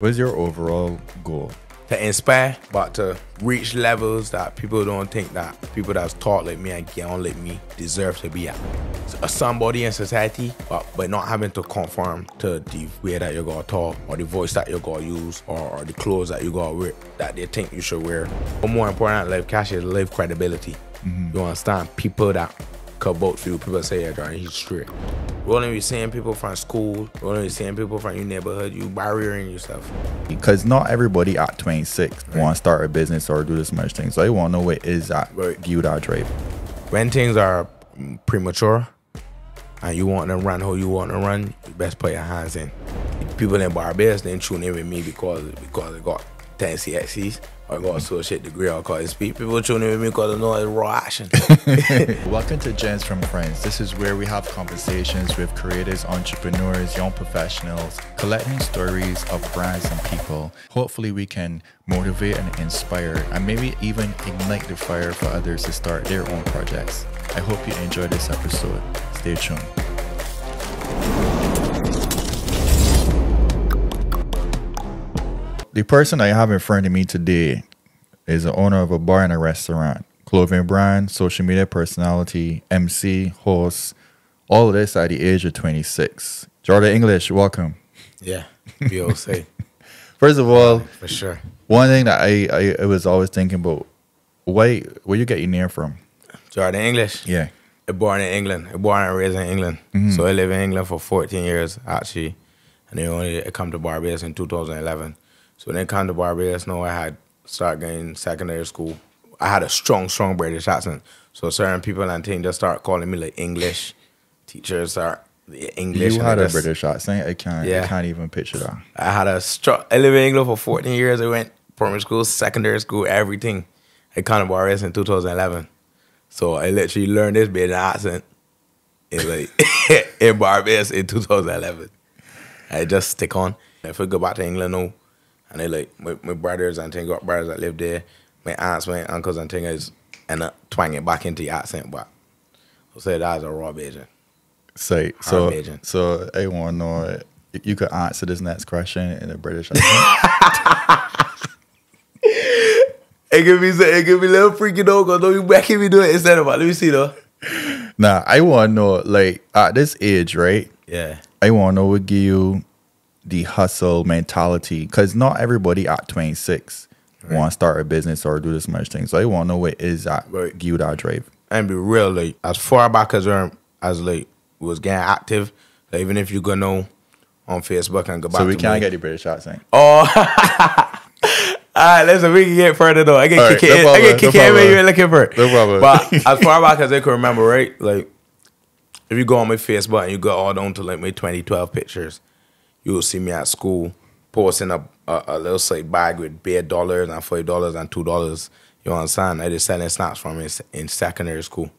What is your overall goal? To inspire, but to reach levels that people don't think that people that's taught like me and get on like me deserve to be at. Somebody in society, but not having to conform to the way that you're gonna talk or the voice that you're gonna use or the clothes that you gotta wear that they think you should wear. But more important than life cash is life credibility. You understand? People that could vote for you, people say, yeah, Jordan, he's straight. We only be seeing people from school, we only be seeing people from your neighborhood, you barriering yourself. Because not everybody at 26 want to start a business or do this much things. So I want to know what is that give you that drive. When things are premature and you want to run how you want to run, you best put your hands in. People in Barbados didn't tune in with me because I got 10 CXCs or I got associate degree or call it speak. People tune in with me because I know it's raw action. Welcome to Gems from Friends. This is where we have conversations with creators, entrepreneurs, young professionals, collecting stories of brands and people. Hopefully we can motivate and inspire and maybe even ignite the fire for others to start their own projects. I hope you enjoy this episode. Stay tuned. The person I have in front of me today is the owner of a bar and a restaurant, clothing brand, social media personality, MC, host, all of this at the age of 26. Jordan English, welcome. Yeah, B.O.C. First of all, for sure. One thing that I was always thinking about, where you get your name from? Jordan English? Yeah. I born in England. I born and raised in England. So I live in England for 14 years, actually. And I come to Barbados in 2011. So when I come to Barbados, now I had started going secondary school. I had a strong British accent. So certain people and things just start calling me like English. Teachers are English. You had a British accent. I can't even picture that. I live in England for 14 years. I went primary school, secondary school, everything. I come to Barbados in 2011. So I literally learned this bit of accent in Barbados in 2011. I just stick on. If I go back to England now, and they like my brothers and things, got brothers that live there, my aunts, my uncles and things, end up twanging back into the accent, but I'll say that's a raw Bajan. So I want to know, you could answer this next question in a British accent. It could be a little freaky though, because don't you back if you do it instead of let me see though. Nah, I want to know, like, at this age, right? Yeah. I want to know what give you the hustle mentality, because not everybody at 26 want to start a business or do this much thing. So I want to know what is that give you that drive. And be real, like, as far back as was getting active, like, even if you go know on Facebook and go back. So we can't get the British accent. Oh. All right, listen, we can get further though. I can kick it when you're looking for it. No problem. But as far back as I can remember, right? Like, if you go on my Facebook and you go all down to like my 2012 pictures, you will see me at school posting a little side bag with bare dollars and $5 and $2. You understand? I just selling snaps from it in secondary school.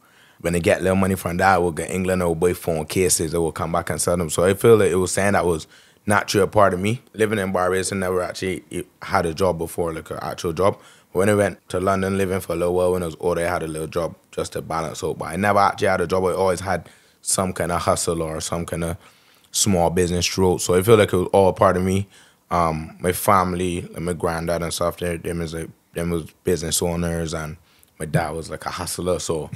When they get little money from that, I will get England, I will buy phone cases, I will come back and sell them. So I feel like it was saying that was naturally a part of me. Living in Barbados, I never actually had a job before, like an actual job. But when I went to London living for a little while, when I was older, I had a little job just to balance out. But I never actually had a job. I always had some kind of hustle or some kind of small business throughout. So I feel like it was all part of me. My family, like my granddad and stuff, them was business owners, and my dad was like a hustler. So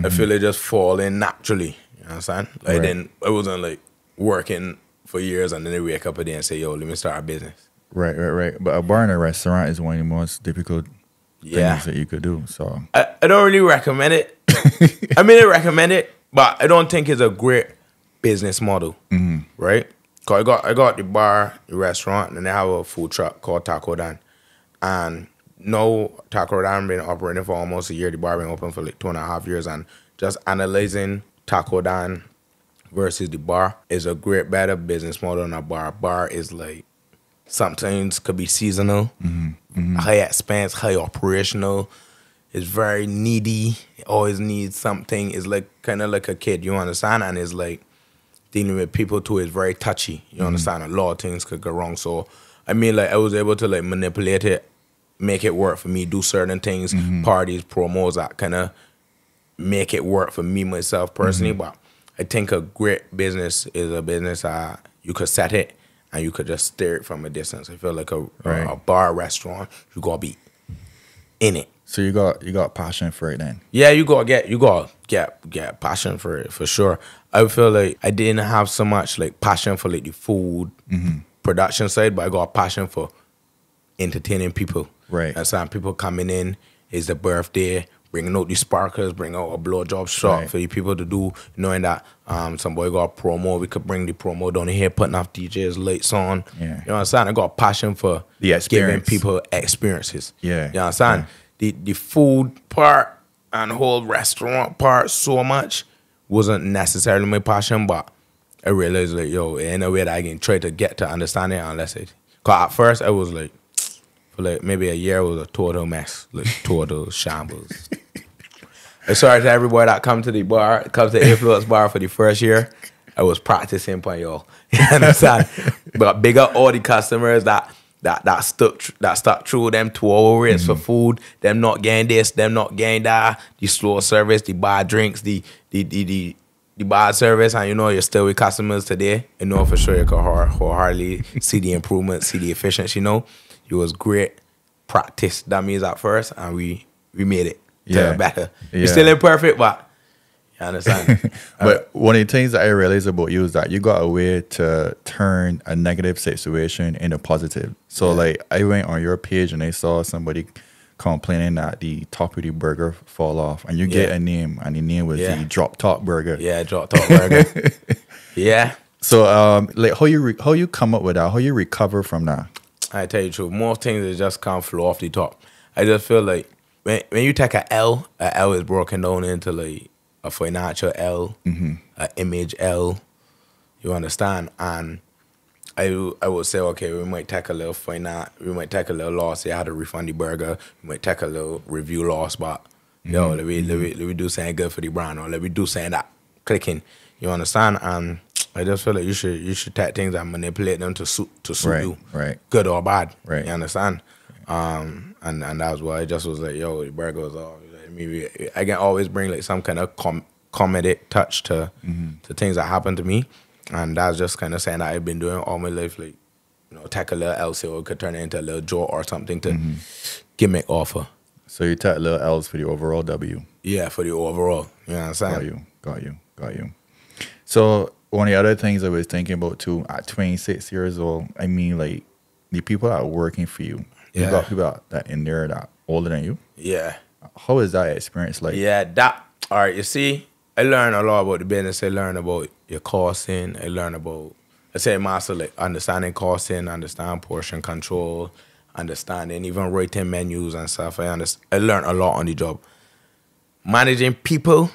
I feel it just fall in naturally. You know what I'm saying? Like then I wasn't like working for years and then they wake up a day and say, yo, let me start a business. Right. But a bar and a restaurant is one of the most difficult things that you could do. So I don't really recommend it. I mean, I recommend it, but I don't think it's a great business model, right? Cause I got the bar, the restaurant, and they have a food truck called Taco Dan. And now Taco Dan been operating for almost a year. The bar been open for like 2.5 years, and just analyzing Taco Dan versus the bar is a great, better business model than a bar. Bar is like, sometimes could be seasonal, high expense, high operational. It's very needy. It always needs something. It's like kind of like a kid, you understand? And it's like dealing with people too is very touchy. You understand? A lot of things could go wrong. So I mean, like, I was able to like manipulate it, make it work for me, do certain things, parties, promos that kind of make it work for me myself personally. But I think a great business is a business you could set it and you could just stare it from a distance. I feel like a bar, restaurant, you gotta be in it. So you got passion for it then? Yeah, you gotta get passion for it for sure. I feel like I didn't have so much like passion for like the food production side, but I got a passion for entertaining people. Right. And some people coming in, it's the birthday, bringing out the sparkers, bring out a blowjob shot for the people to do, knowing that some boy got a promo, we could bring the promo down here, putting off DJs, lights on. Yeah. You know what I'm saying? I got a passion for the giving people experiences. Yeah. You know what I'm saying? Yeah. The food part and the whole restaurant part so much wasn't necessarily my passion, but I realized like, yo, ain't no way that I can try to get to understand it unless it. Cause at first I was like, for like maybe a year, it was a total mess, like total shambles. I'm sorry to everybody that come to the bar, come to the Influence Bar for the first year. I was practicing for y'all. You understand? But big up all the customers that stuck through them 2 hour waits for food, them not getting this, them not getting that, the slow service, the bad drinks, the bad service, and you know you're still with customers today. You know for sure you can wholeheartedly see the improvement, see the efficiency. You know, it was great practice. That means at first, and we made it better. Yeah. You're still imperfect, but you understand. But one of the things that I realized about you is that you got a way to turn a negative situation into positive. So like I went on your page and I saw somebody complaining that the top of the burger fall off, and you get a name, and the name was the Drop Top Burger. Yeah, Drop Top Burger. Yeah. So like how you come up with that? How you recover from that? I tell you the truth, more things that just can't flow off the top. I just feel like when you take a L is broken down into like a financial L, an image L. You understand? And I would say, okay, we might take a little we might take a little loss. Say I had to refund the burger. We might take a little review loss, but yo, let me do something good for the brand, or let me do something that clicking. You understand? And I just feel like you should take things and manipulate them to suit you, right, good or bad. Right. You understand? And that was why I just was like, yo, the burger was off. Maybe I can always bring like some kind of comedic touch to things that happen to me, and that's just kind of saying that I've been doing all my life. Like, you know, take a little L, so it could turn it into a little joke or something to gimmick offer. So you take little L's for the overall W. Yeah, for the overall. You know what I'm saying? Got you. So one of the other things I was thinking about too, at 26 years old, I mean, like the people that are working for you, you got people that in there that older than you. Yeah. How is that experience like? Yeah, all right, you see, I learned a lot about the business. I learned about your costing. I learned about, I say master, like understanding costing, understand portion control, understanding even writing menus and stuff. I learned a lot on the job. Managing people,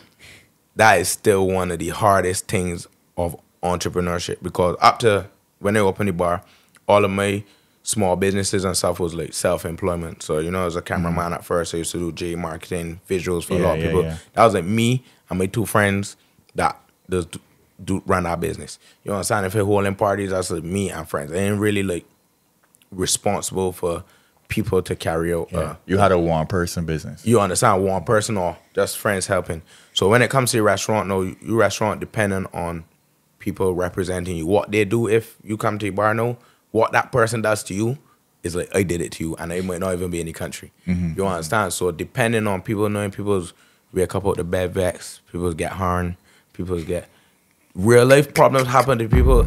that is still one of the hardest things of entrepreneurship, because up to when I opened the bar, all of my small businesses and stuff was like self-employment. So, you know, as a cameraman at first, I used to do J marketing, visuals for a lot of people. Yeah. That was like me and my 2 friends that just do run our business. You know what I'm saying? If we're holding parties, that's like me and friends. I ain't really like responsible for people to carry out. You had a one-person business. You understand? One person or just friends helping. So when it comes to your restaurant, your restaurant depending on people representing you. What they do if you come to your bar now, what that person does to you is like, I did it to you, and it might not even be in the country. You understand? So depending on people, knowing people's wake up out the bed vex, people get harmed, people get real life problems happen to people.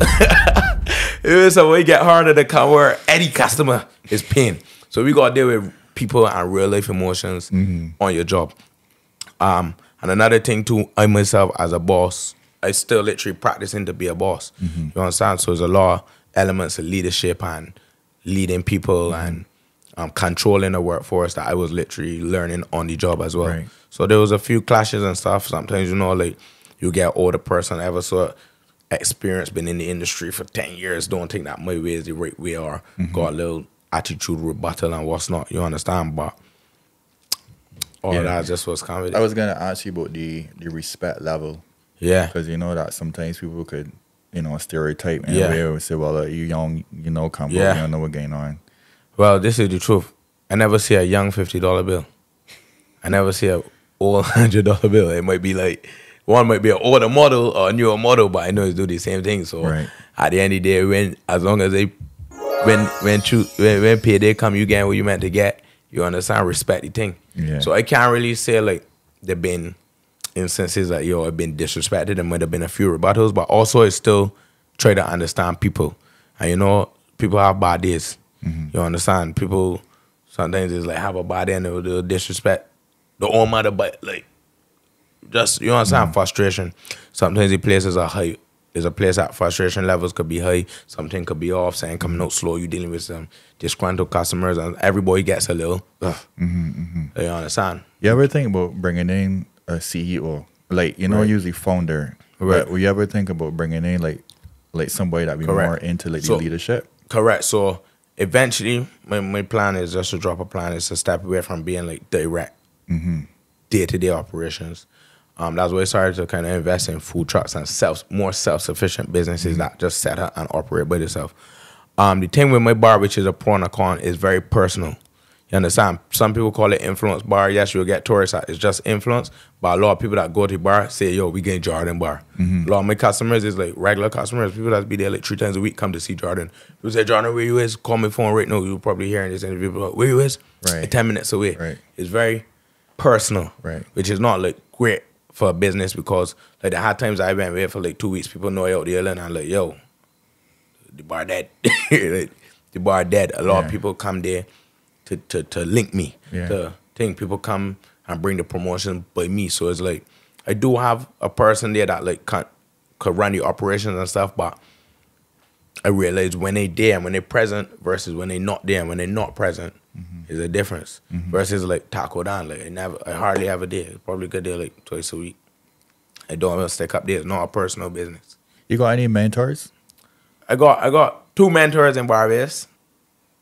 So we get harmed at the come where any customer is paying. So we gotta deal with people and real life emotions on your job. And another thing too, I myself as a boss, I still literally practicing to be a boss. You understand? So there's a lot of elements of leadership and leading people and controlling the workforce that I was literally learning on the job as well. Right. So there was a few clashes and stuff. Sometimes, you know, like you get older person ever so experienced, been in the industry for 10 years, don't think that my way is the right way, or got a little attitude rebuttal and what's not. You understand? But all that just was comedy. I was going to ask you about the respect level. Yeah. Because you know that sometimes people could, you know, stereotype and they would say, well, you young, you know, come you don't know what's going on. Well, this is the truth. I never see a young $50 bill. I never see a old $100 bill. It might be like, one might be an older model or a newer model, but I know it's do the same thing. So at the end of the day, as long as they when payday come, you get what you meant to get. You understand? Respect the thing. Yeah. So I can't really say like there been instances that I've been disrespected. There might have been a few rebuttals, but also I still try to understand people. And people have bad days. You understand? People sometimes it's like have a bad day and they'll disrespect the own mother, but like just understand frustration. Sometimes the places are high. There's a place that frustration levels could be high, something could be off, saying coming out slow, you dealing with some disgruntled customers, and everybody gets a little, you understand? You ever think about bringing in a CEO? Like, usually founder. Right. But will you ever think about bringing in like somebody that be more into like the leadership? Correct. So eventually, my plan is just to drop a plan is to step away from being like direct, day-to-day operations. That's why I started to kind of invest in food trucks and more self-sufficient businesses that just set up and operate by themselves. The thing with my bar, which is a pro and a con, is very personal. You understand? Some people call it influence bar. Yes, you'll get tourists that it's just influence, but a lot of people that go to the bar say, yo, we getting Jordan bar. A lot of my customers is like regular customers, people that be there like 3 times a week come to see Jordan. People say, Jordan, where you is? Call my phone right now. You'll probably hearing this interview. Like, where you is? Right. 10 minutes away. Right. It's very personal, right? Which is not like great for a business because like the hard times I went away for like 2 weeks, people know I out there and I'm like, yo, the bar dead. Like, the bar dead. A lot of people come there to link me. To think people come and bring the promotion by me. So it's like I do have a person there that like could run the operations and stuff, but I realize when they there and when they present versus when they not there and when they not present is a difference. Versus like Taco Dan, like I hardly have a day. Probably good day like twice a week. I don't ever stick up there. It's not a personal business. You got any mentors? I got 2 mentors in Barbados.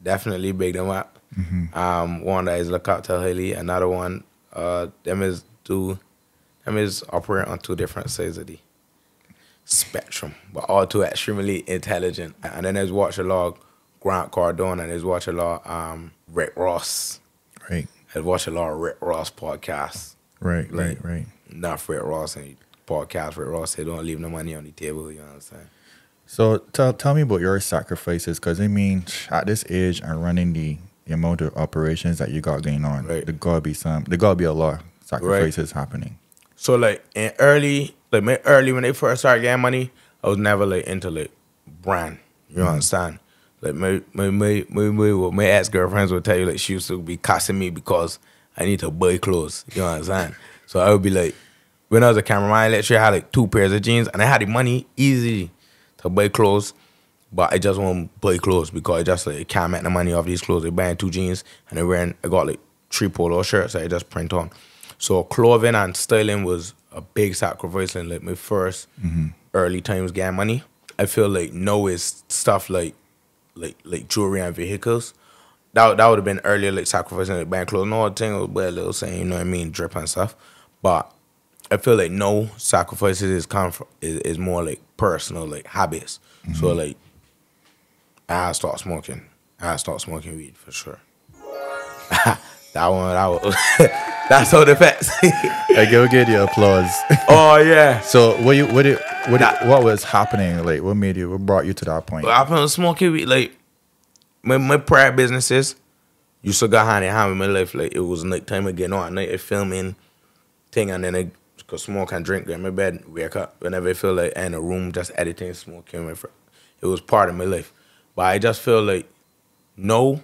Definitely big them up. One that is look up to highly. Another one, them is operate on 2 different sides of the spectrum, but all 2 extremely intelligent. And then there's watch a lot of Grant Cardone and there's watch a lot of Rick Ross. Right. I watch a lot of Rick Ross podcasts. Right. Enough Rick Ross and podcast. Rick Ross, they don't leave no money on the table. You know what I'm saying? So tell me about your sacrifices, because I mean, at this age and running the amount of operations that you got going on, there gotta be a lot of sacrifices happening. So like when they first started getting money, I was never like into like brand. You understand? Like my ex-girlfriends would tell you like she used to be cussing me because I need to buy clothes. You understand? So I would be like, when I was a cameraman, I literally had like 2 pairs of jeans and I had the money easy to buy clothes, but I just won't buy clothes because I just like can't make the money off these clothes. I buying 2 jeans and I got like 3 polo shirts that I just print on. So clothing and styling was a big sacrifice in like my first early times getting money. I feel like now is stuff like jewelry and vehicles. That would have been earlier like sacrificing like buying clothes. No thing was wear a little saying, you know what I mean, drip and stuff. But I feel like no sacrifices is more like personal, like habits. So like I had to start smoking. I had to start smoking weed for sure. that was that's all the facts. I go get your applause. Oh yeah. So what was happening? Like what brought you to that point? I been smoking weed. Like my prior businesses used to go hand in hand with my life. Like it was nighttime again on at night, I filming thing, and then I could smoke and drink, get in my bed, wake up whenever I feel like in a room just editing, smoking. It was part of my life. But I just feel like no,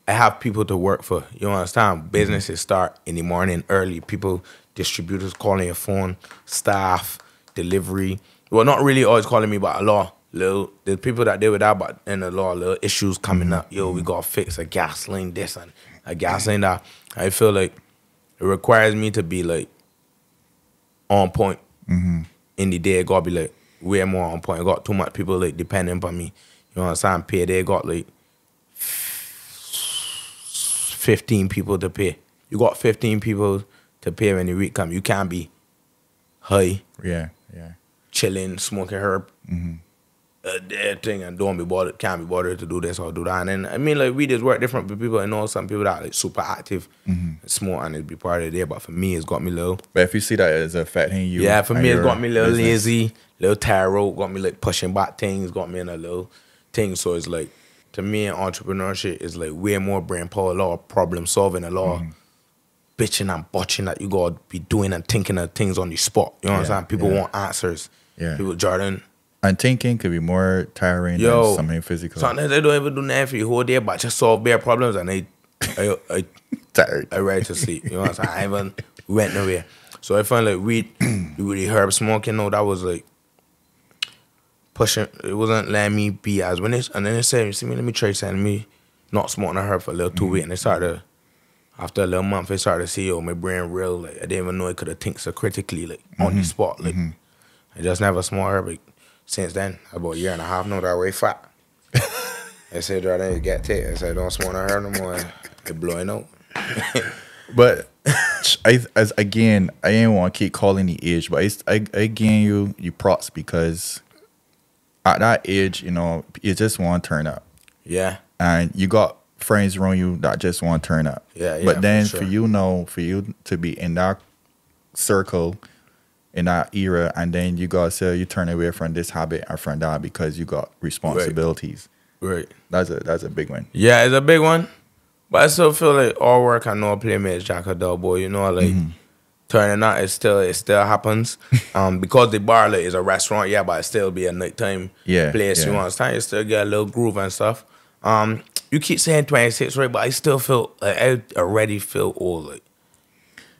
I have people to work for. You understand? Businesses start in the morning early. People, distributors calling your phone, staff, delivery. Well, not really always calling me, but a lot. There's people that deal with that, but in a lot of little issues coming up. Yo, we got to fix a gas line this and a gas line that. I feel like it requires me to be like on point. In the day, I got to be like way more on point. I got too much people like depending on me. You know what I'm saying? Payday got like 15 people to pay. You got 15 people to pay when the week come. You can't be high. Yeah. Chilling, smoking herb. that thing and don't be bothered, can't be bothered to do this or do that. And then, I mean, like, we just work different with people. I know some people that are like super active, smart, and it be part of the day. But for me, it's got me low. But if you see that as affecting you, Yeah, for me, it's got me a little business. lazy, little tired, got me like pushing back things, got me in a little thing. So it's like, to me, entrepreneurship is like way more brain power, a lot of problem solving, a lot of bitching and botching that you gotta be doing and thinking of things on the spot. You know what I'm saying? People want answers. Yeah. People, Jordan. And thinking could be more tiring than something physical. Sometimes they don't even do nothing for you whole day, but just solve bare problems and I Tired. I ready to sleep. You know what I'm saying? I even went nowhere. So I find like weed, the herb smoking, no, that was like pushing. It wasn't letting me be as when it's, and then they said, you see me, let me try something. Me not smoking a herb for a little 2 weeks, and they started. After a little month, they started to see, yo, my brain real. Like I didn't even know I could have think so critically, like on the spot. Like I just never smoked herb. Like, since then, about a year and a half now that I way fat. I said, Jordan, you get it. I said, don't smoke no herb no more. It blowing out. But I ain't want to keep calling the age, but I again you props because at that age, you know, you just want to turn up. Yeah. And you got friends around you that just want to turn up. Yeah, but then for for you to be in that circle, in that era, and then you gotta say you turn away from this habit and from that because you got responsibilities. Right. That's a big one. Yeah, it's a big one. But I still feel like all work and no play makes Jack a dull boy. You know, like turning out it still happens. Because the bar like, is a restaurant, yeah, but it still be a nighttime place. You understand? You still get a little groove and stuff. You keep saying 26, right? But I still feel like I already feel old.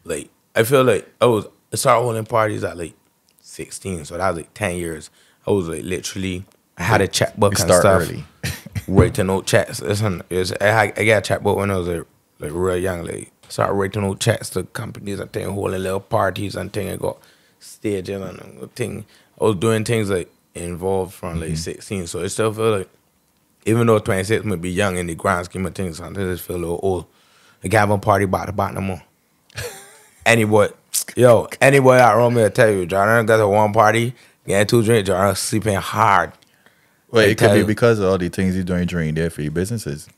Like I feel like I started holding parties at like 16, so that was like 10 years. I was like literally, I had a checkbook and stuff. Early. Writing out checks. Listen, I got a checkbook when I was like real young. Like started writing out checks to companies and thing, holding little parties and thing. I got staging and thing. I was doing things like involved from like 16, so I still feel like even though 26 might be young in the grand scheme of things, sometimes I just feel a little old. I can't have a party back to back no more. Anybody out around me will tell you, John, got to one party, getting 2 drinks, John, sleeping hard. Well, it could be because of all the things you're doing during there for your businesses.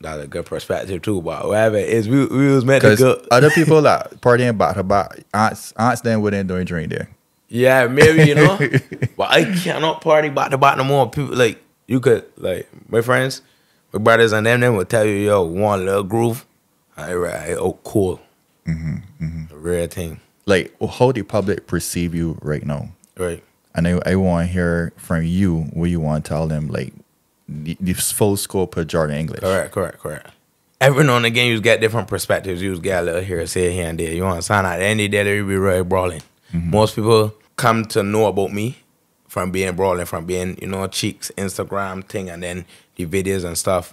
That's a good perspective too, but whatever it is, we was meant to go. Other people that partying back to back, aunts then wouldn't doing during there. Yeah, maybe, you know. But I cannot party back to back no more. People like you could like my friends, my brothers and them will tell you, yo, one little groove. Cool. A rare thing. Like, how the public perceive you right now? Right. And I want to hear from you what you want to tell them, like, the full scope of Jordan English. Correct. Every now and again, you get different perspectives. You get a little hearsay here and there. You understand? At the end of the day, they be really brawling. Most people come to know about me from being brawling, from being, you know, Cheeks, Instagram thing, and then the videos and stuff,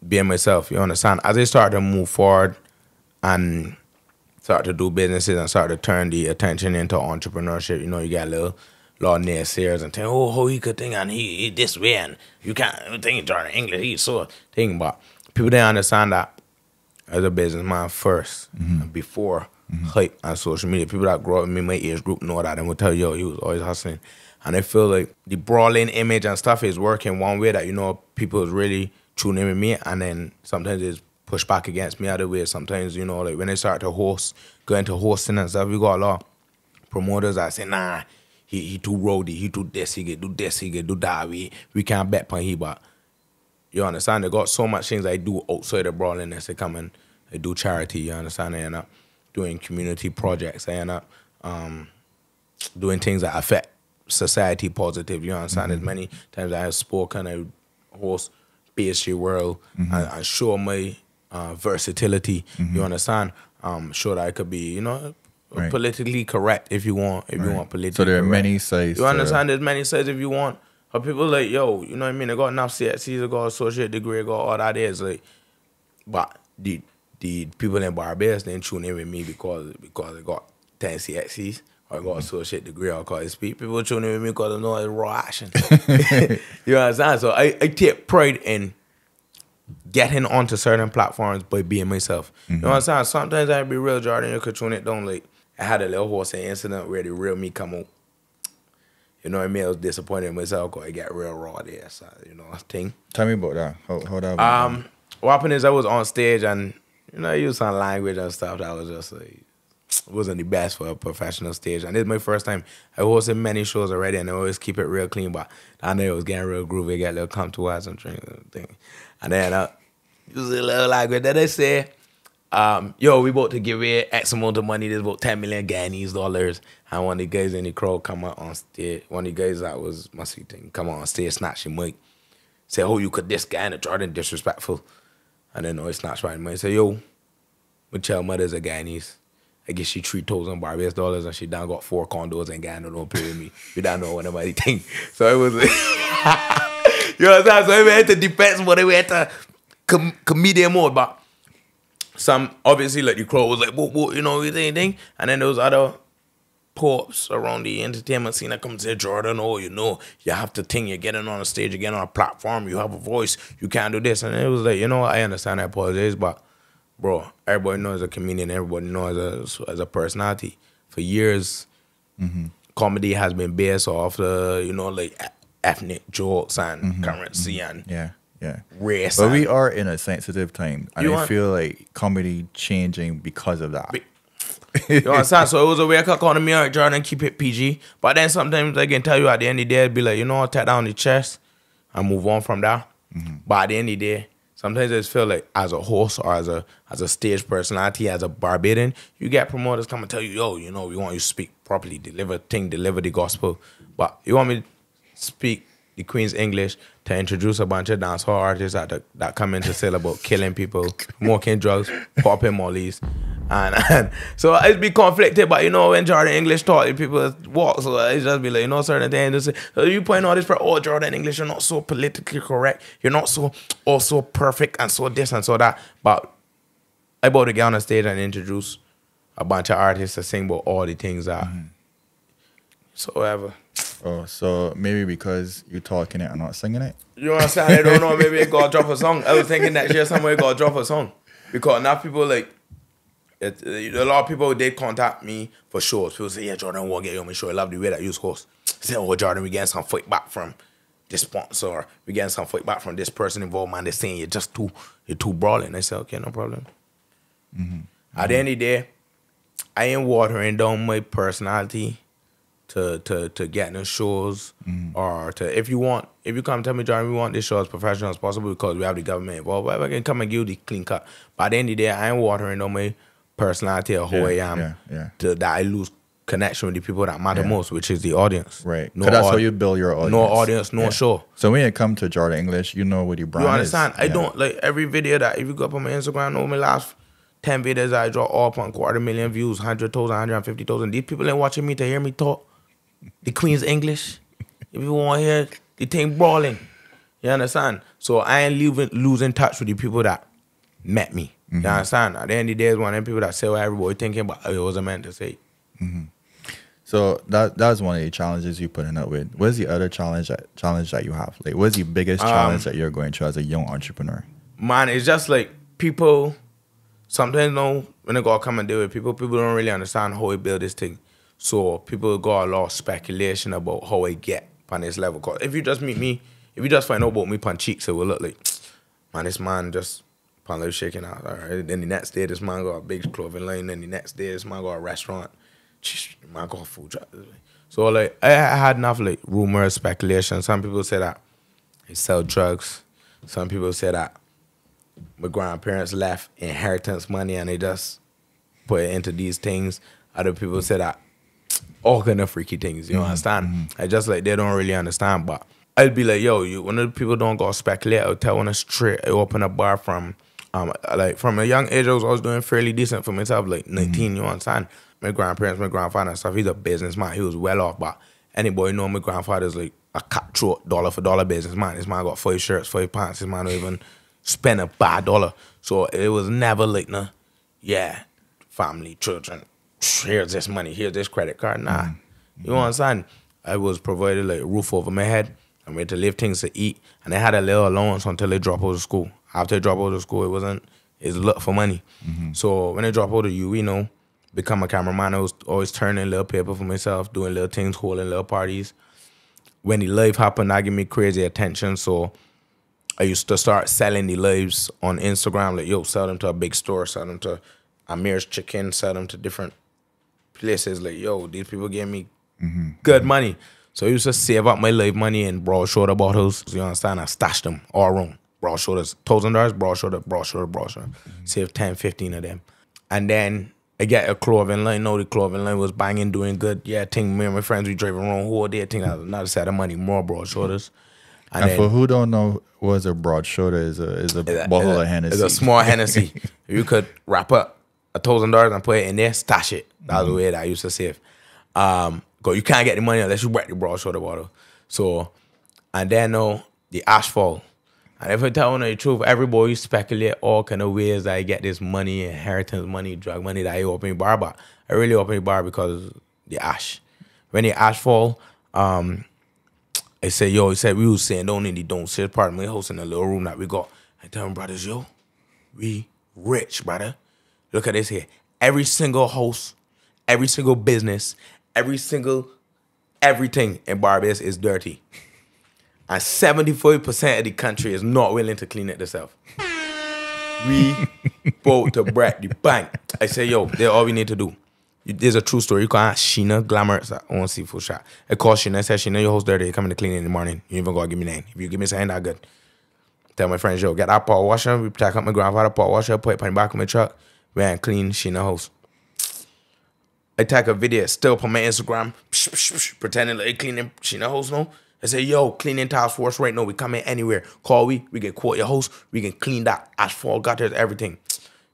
being myself. You understand? As I start to move forward and start to do businesses and start to turn the attention into entrepreneurship, you know, you get a lot of naysayers and think, oh, how he could think and he this way and you can't think Jordan English, he's so thinking about. People didn't understand that as a businessman first, before hype and social media. People that grow up in my age group know that and will tell you, yo, he was always hustling. And I feel like the brawling image and stuff is working one way that, you know, people is really tuning in with me, and then sometimes it's push back against me other ways. Sometimes, you know, like when they start to go into hosting and stuff, we got a lot of promoters that say, nah, he too roady, he too this, he can do this, he can do that. We can't bet on he, but you understand, they got so much things I do outside of brawling as they come and they do charity, you understand? They end up doing community projects, they end up doing things that affect society positive, you understand? There's many times I have spoken, I host pastry world and show my versatility, you understand? Show that I could be, you know, politically correct if you want, if you want politically So there are correct. many sides. You understand? There's many sides if you want. But people like, yo, you know what I mean? They got enough CXCs, they got associate degree, they got all that is like, but the people in Barbados didn't tune in with me because they got 10 CXCs or got associate degree or because people tune in with me because they know it's raw action. You understand? So I take pride in getting onto certain platforms by being myself. You know what I'm saying? Sometimes I be real, Jordan, you could tune it down. Like, I had a little horse incident where the real me come out. You know what I mean? I was disappointed in myself because I got real raw there. So, you know, thing. Tell me about that. How that went What happened is I was on stage and, you know, I used some language and stuff that was just like, wasn't the best for a professional stage. And this is my first time. I hosted many shows already and I always keep it real clean, but I know it was getting real groovy, get a little comfortable as I'm trying thing. And then use a little language. Then they say, yo, we about to give away X amount of money. There's about 10 million Guyanese dollars. And one of the guys in the crowd come out on stage. One of the guys that was my sweet thing, come out on stage, snatch your mic. Say, oh, you could this guy and Jordan disrespectful. And then he snatched my mic. Say, yo, my child mother's a Guyanese. I guess she 3,000 Barbados dollars and she done got 4 condos and Ghana don't pay with me. We don't know what nobody think. So it was like, you know what I'm saying? So we had to defense, but we had to comedian mode. But some, obviously, like the crowd was like, whoa, you know, anything. And then there was other pops around the entertainment scene that come and say, Jordan, oh, you know, you have to think, you're getting on a stage, you're getting on a platform, you have a voice, you can't do this. And it was like, you know, I understand, I apologize, but bro, everybody knows a comedian, everybody knows as a personality. For years, comedy has been based off the, you know, like ethnic jokes and currency and race. But we are in a sensitive time. And I feel like comedy changing because of that. You know what I'm saying? So it was a wake up call to me, all right, Jordan, keep it PG. But then sometimes I can tell you at the end of the day, I'd be like, you know, I'll take down the chest and move on from that. But at the end of the day, sometimes I just feel like as a host or as a stage personality, as a Barbadian, you get promoters come and tell you, yo, you know, we want you to speak properly, deliver the gospel. But you want me to speak the Queen's English to introduce a bunch of dancehall artists that come in to sell about killing people, smoking drugs, popping mollies. And so it's be conflicted, but you know, when Jordan English taught people walk, so it's just be like, you know, certain things. So you point all this for, oh, Jordan English, you're not so politically correct, you're not so also perfect and so this and so that. But I about to get on the stage and introduce a bunch of artists to sing about all the things that so whatever. Oh, so maybe because you're talking it and not singing it? You know what I'm saying? I don't know, maybe I gotta drop a song. I was thinking next year somewhere I gotta drop a song. Because now people like, a lot of people did contact me for shows. People say, yeah, Jordan, I want to get you on my show. I love the way that you host. I say, oh, Jordan, we getting some feedback from this sponsor. We getting some feedback from this person involved, man. They're saying you're too brawling. I said, okay, no problem. At the end of the day, I ain't watering down my personality to get in the shows or to, if you come tell me, Jordan, we want this show as professional as possible because we have the government involved, I can come and give you the clean cut. But at the end of the day, I ain't watering down my personality or who I am that I lose connection with the people that matter most, which is the audience. Right. Because that's how you build your audience. No audience, no show. So when you come to Jordan English, you know what your brand is. You understand? I don't, like every video that, if you go up on my Instagram, over my last 10 videos that I draw up on 250,000 views, 100,000, 150,000. These people ain't watching me to hear me talk the Queen's English. If you want to hear the thing brawling, you understand? So I ain't losing touch with the people that met me. You understand? At the end of the day, it's one of them people that say what everybody thinking, but it wasn't meant to say. So that's one of the challenges you're putting up with. What's the other challenge that you have? Like, what's the biggest challenge that you're going through as a young entrepreneur? Man, it's just like people sometimes know when they gotta come and deal with people don't really understand how we build this thing. So people got a lot of speculation about how I get on this level. Cause if you just meet me, if you just find out about me on cheeks, it will look like, man, this man just upon life shaking out. All right. Then the next day, this man got a big clothing line. Then the next day, this man got a restaurant. Man got a food truck. So like, I had enough like rumors, speculation. Some people say that I sell drugs. Some people say that my grandparents left inheritance money and they just put it into these things. Other people say that all kind of freaky things. You understand? I just like they don't really understand. But I'd be like, yo, when the people don't go speculate, I'll tell one straight. I open a bar from a young age. I was always doing fairly decent for myself, like 19. You understand? My grandparents, my grandfather and stuff. He's a businessman. He was well off, but anybody know my grandfather's like a cutthroat dollar for dollar businessman. This man got 5 shirts, 5 pants. This man don't even spend a bad dollar. So it was never like, nah, yeah, family, children. Here's this money. Here's this credit card. Nah, you understand? I was provided like a roof over my head. I went to live things to eat, and I had a little allowance until they drop out of school. After I drop out of school, it's look for money. So when I drop out of U, you know, become a cameraman, I was always turning little paper for myself, doing little things, holding little parties. when the live happened, that gave me crazy attention. So I used to start selling the lives on Instagram. Like, yo, sell them to a big store, sell them to Amir's Chicken, sell them to different places. Like, yo, these people give me good money. So I used to save up my live money in broad shoulder bottles. You understand? I stashed them all around. Broad shoulders, $1,000, broad shoulder, broad shoulder, broad shoulder. Save 10, 15 of them. And then I get a clothing line. No, the clothing line was banging, doing good. Yeah, I think me and my friends, we driving around whole day. I think that was another set of money, more broad shoulders. And for who don't know what a broad shoulder is a bottle of Hennessy. It's a small Hennessy. You could wrap up $1,000 and put it in there, stash it. That's the way that I used to save. Because you can't get the money unless you break the broad shoulder bottle. So, and then the asphalt. And if I tell you the truth, everybody speculate all kind of ways that I get this money, inheritance money, drug money that I open a bar. But I really open a bar because the ash. When the ash fall, I said, yo, he said, we was saying, don't sit part of my house in a little room that we got. I tell him, brothers, yo, we rich, brother. Look at this here. Every single house, every single business, everything in Barbados is dirty. And 75% of the country is not willing to clean it themselves. We both to break the bank. I say, yo, that's all we need to do. There's a true story. You can ask Sheena, Glamorous, I want to see full shot. I call Sheena, I said, Sheena, your house dirty. You coming to clean it in the morning. You ain't even got to give me name. If you give me something that good. Tell my friends, yo, get that pot washer. We pack up my grandfather pot washer, put it in the back of my truck. We ain't clean Sheena house. I take a video, still up on my Instagram, pretending like cleaning Sheena house now. I say, yo, cleaning task force right now. We come in anywhere. Call we get quote your house. We can clean that asphalt, gutters, everything.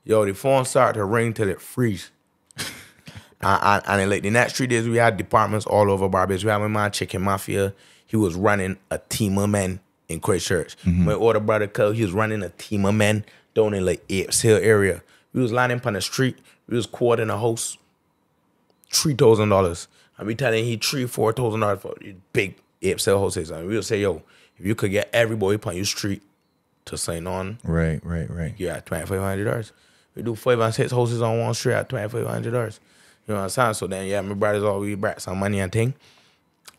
Yo, the phone started to ring till it freeze. and in like the next 3 days, we had departments all over Barbados. We had my man Chicken Mafia. He was running a team of men in Christchurch. My older brother, Cole, he was running a team of men down in like Apes Hill area. We was landing on the street. We was quoting a house, $3,000. And we telling he $4,000 for these big Apes Hill houses. And we would say, yo, if you could get everybody on your street to sign on, right, you at $2,500. We do 5 and 6 houses on one street at $2,500. You know what I'm saying? So then, yeah, my brothers all we brought some money and thing.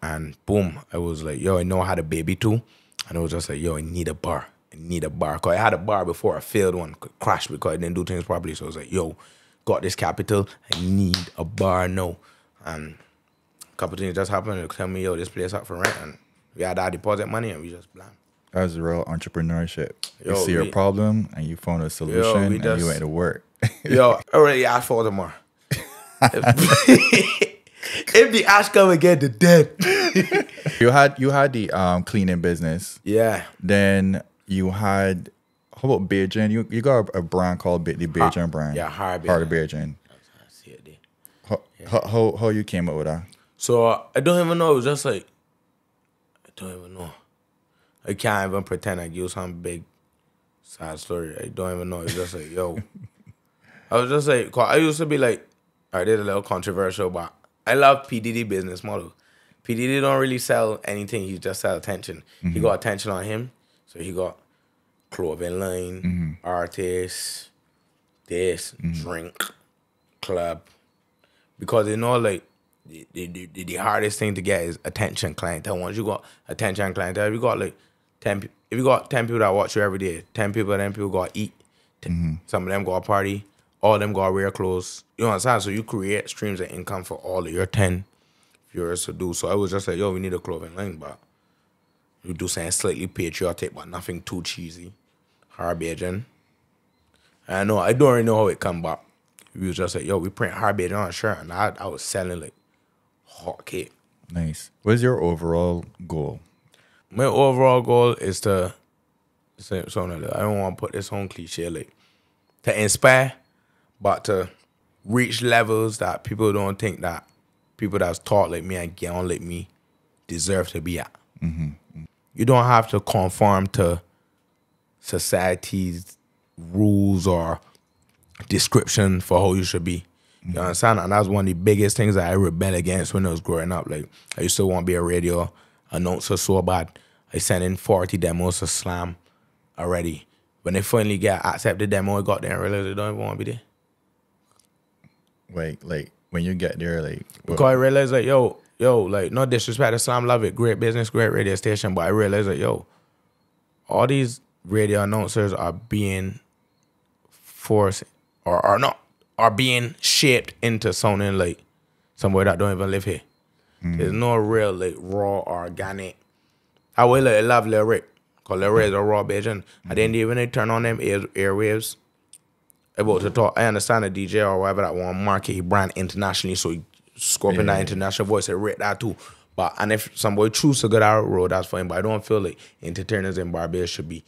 And boom, I was like, yo, I know I had a baby too. And I was just like, yo, I need a bar. Because I had a bar before I failed one, crashed because I didn't do things properly. So I was like, yo, got this capital, I need a bar now. And a couple things just happened. They tell me, yo, this place up for rent. And we had our deposit money and we just blam. That's real entrepreneurship. You see a problem and you found a solution and you went to work. Yo, I already asked for tomorrow. If the ash come again, the dead. You had the cleaning business. Yeah. Then you had, how about Beijing? You got a brand called the Beijing brand. Yeah, Heart of Beijing. I see it there. How you came up with that? So I don't even know. It was just like, I don't even know. I can't even pretend like you some big sad story. I don't even know. It's just like, yo. I was just like, 'cause I used to be like, all right, this is a little controversial, but I love PDD business model. PDD don't really sell anything. He just sell attention. He got attention on him. So he got clothing line, artists, this, drink, club. Because you know, like, the hardest thing to get is attention clientele. Once you got attention clientele, if you got like 10 people that watch you every day, 10 people, then people got to eat. Some of them got to party. All of them got to wear clothes. You know what I'm saying? So you create streams of income for all of your 10 viewers to do. So I was just like, yo, we need a clothing line, but you do something slightly patriotic, but nothing too cheesy. Harbadian. I know, I don't really know how it come back. We was just like, yo, we print Harbadian on a shirt, and I was selling like hot cake. Nice. What's your overall goal? My overall goal is to, I don't want to put this on cliche, like, to inspire, but to reach levels that people don't think that people that's taught like me and get on like me deserve to be at. You don't have to conform to society's rules or description for how you should be. You understand? And that's one of the biggest things that I rebel against when I was growing up. Like, I used to want to be a radio announcer so bad. I sent in 40 demos to Slam already. When they finally get accepted demo, I got there and realized they don't even want to be there. Wait, like, when you get there, like... Because I realized, like, yo, yo, like, no disrespect to Slam, love it, great business, great radio station, but I realized that, yo, all these radio announcers are being forced or are not, are being shaped into sounding like somebody that don't even live here. There's no real, like, raw, organic. I will like, love Lil Rick, because Lil Rick is a raw bitch, and I didn't even they turn on them airwaves about to talk. I understand a DJ or whatever that want to market his brand internationally, so he scorping that international voice, I rate that too. But, and if somebody choose to go that road, that's fine, but I don't feel like entertainers in Barbados should be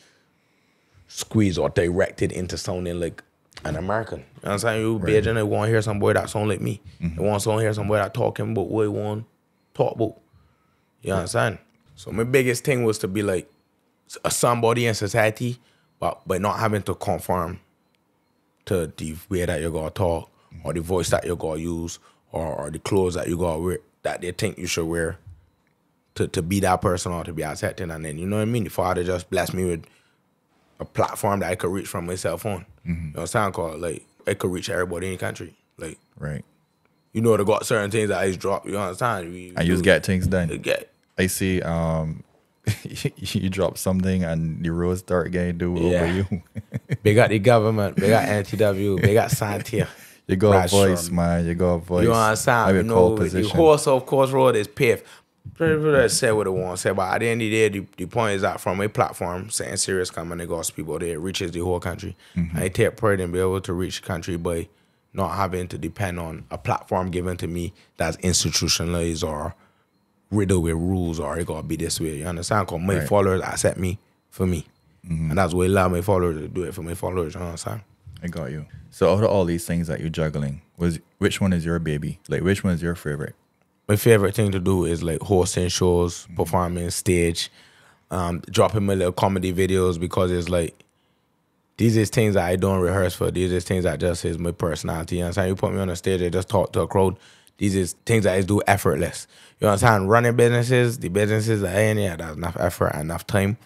squeezed or directed into sounding like an American. You know what I'm saying? You Bajan, they want to hear somebody that sound like me. They want to hear somebody that talking about what they want to talk about. You know what I'm saying? So my biggest thing was to be like a somebody in society, but not having to conform to the way that you're going to talk or the voice that you're going to use or the clothes that you're going to wear that they think you should wear to be that person or to be accepted. And then, you know what I mean? The Father just blessed me with a platform that I could reach from my cell phone. You know what I'm saying? Cause like I could reach everybody in the country. Like, you know, they got certain things that I just drop. You understand? And you just get things done. Get. I see. You drop something and the roads start getting do over you. They got the government. They got NTW. They got Santia. You got a voice, man. You got a voice. You understand? You know, the whole South Coast Road is paved. People say what they want to say, but at the end of the day, the point is that from a platform, saying serious coming, they got people there, it reaches the whole country. I take pride in being able to reach the country by not having to depend on a platform given to me that's institutionalized or riddled with rules or it gotta be this way. You understand? Because my followers accept me for me. And that's what I allow my followers to do it for my followers. You understand? I got you. So out of all these things that you're juggling, which one is your baby? Like, which one is your favorite? My favorite thing to do is like hosting shows, performing stage, dropping my little comedy videos, because it's like, these is things that I don't rehearse for. These is things that just is my personality. You understand? You put me on a stage, I just talk to a crowd. These is things that I do effortless. You understand? Running businesses, the businesses that I in here, that's enough effort and enough time.